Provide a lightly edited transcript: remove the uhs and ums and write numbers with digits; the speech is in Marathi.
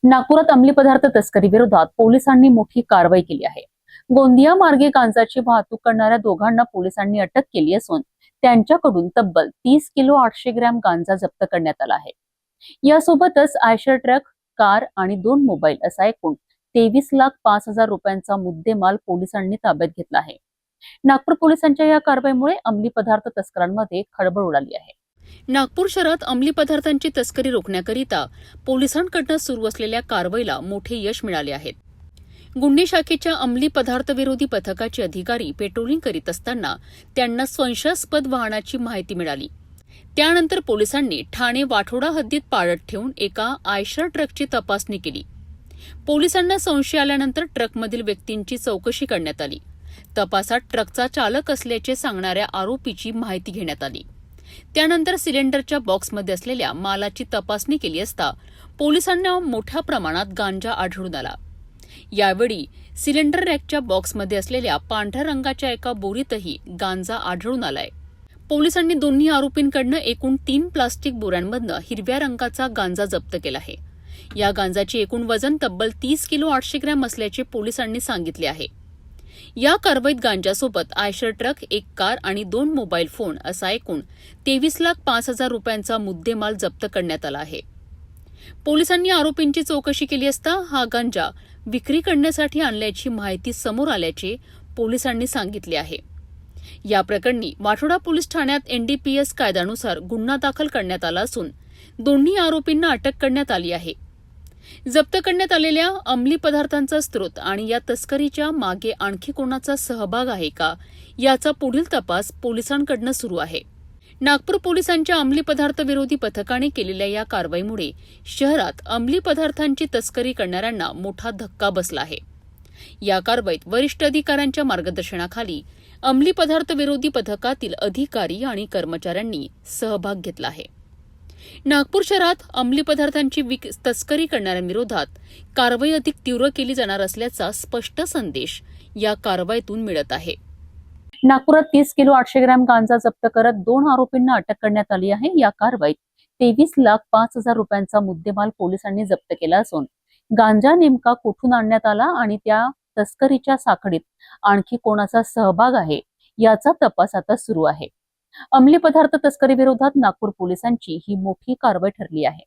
नागपुरात अंमली पदार्थ तस्करी विरोधात पोलिसांनी मोठी कारवाई केली आहे। गोंदिया मार्गे गांजाची वाहतूक करणाऱ्या दोघांना पोलिसांनी अटक केली असून त्यांच्याकडून तब्बल 30 किलो 800 ग्रॅम गांजा जप्त करण्यात आला आहे। यासोबतच आयशर ट्रक, कार आणि 2 मोबाईल असा एकूण 23,05,000 रुपयांचा मुद्देमाल पोलिसांनी ताब्यात घेतला आहे। नागपूर पोलिसांच्या या कारवाईमुळे अंमली पदार्थ तस्करांमध्ये खळबळ उडाली आहे। नागपूर शहरात अंमली पदार्थांची तस्करी रोखण्याकरिता पोलिसांकडून सुरू असलेल्या कारवाईला मोठे यश मिळाले आहे। गुन्हे शाखेच्या अंमली पदार्थ विरोधी पथकाचे अधिकारी पेट्रोलिंग करीत असताना त्यांना संशयास्पद वाहनाची माहिती मिळाली। त्यानंतर पोलिसांनी ठाणे वाठोडा हद्दीत पाळत ठेवून एका आयशर ट्रकची तपासणी केली। पोलिसांना संशय आल्यानंतर ट्रकमधील व्यक्तींची चौकशी करण्यात आली। तपासात ट्रकचा चालक असल्याचे सांगणाऱ्या आरोपीची माहिती घेण्यात आली। त्यानंतर सिलेंडरच्या बॉक्समध्ये असलेल्या मालाची तपासणी केली असता पोलिसांना मोठ्या प्रमाणात गांजा आढळून आला। यावेळी सिलेंडर रॅकच्या बॉक्समध्ये असलेल्या पांढऱ्या रंगाच्या एका बोरीतही गांजा आढळून आलाय। पोलिसांनी दोन्ही आरोपींकडून एकूण 3 प्लास्टिक बोऱ्यांमधनं हिरव्या रंगाचा गांजा जप्त केला आहे। या गांजाचे एकूण वजन तब्बल 30 किलो 800 ग्रॅम असल्याचे पोलिसांनी सांगितले आहे। या कारवाईत गांजासोबत आयशर ट्रक, एक कार आणि 2 मोबाईल फोन असा एकूण 23,05,000 रुपयांचा मुद्देमाल जप्त करण्यात आला आहे। पोलिसांनी आरोपींची चौकशी केली असता हा गांजा विक्री करण्यासाठी आणल्याची माहिती समोर आल्याचे पोलिसांनी सांगितले आहे। या प्रकरणी वाठोडा पोलीस ठाण्यात NDPS कायद्यानुसार गुन्हा दाखल करण्यात आला असून दोन्ही आरोपींना अटक करण्यात आली आहे। जप्त करण्यात आलेल्या अंमली पदार्थांचा स्रोत आणि या तस्करीच्या मागे आणखी कोणाचा सहभाग आहे का याचा पुढील तपास पोलिसांकडून सुरू आहे। नागपूर पोलिसांच्या अंमली पदार्थ विरोधी पथकाने केलेल्या या कारवाईमुळे शहरात अंमली पदार्थांची तस्करी करणाऱ्यांना मोठा धक्का बसला आहे। या कारवाईत वरिष्ठ अधिकाऱ्यांच्या मार्गदर्शनाखाली अंमली पदार्थ विरोधी पथकातील अधिकारी आणि कर्मचाऱ्यांनी सहभाग घेतला आहे। नागपूर शहरात अंमली पदार्थांची तस्करी करणाऱ्यांविरोधात कारवाई अधिक तीव्र केली जाणार असल्याचा स्पष्ट संदेश या कारवाईतून मिळत आहे। नागपुरात 30 किलो 800 ग्रॅम गांजा जप्त करत 2 आरोपींना अटक करण्यात आली आहे। या कारवाईत 23,05,000 रुपयांचा मुद्देमाल पोलिसांनी जप्त केला असून गांजा नेमका कुठून आणण्यात आला आणि त्या तस्करीच्या साखळीत आणखी कोणाचा सहभाग आहे याचा तपास आता सुरू आहे। अंमली पदार्थ तस्करी विरोधात नागपूर पोलिसांची ही मोठी कारवाई ठरली आहे।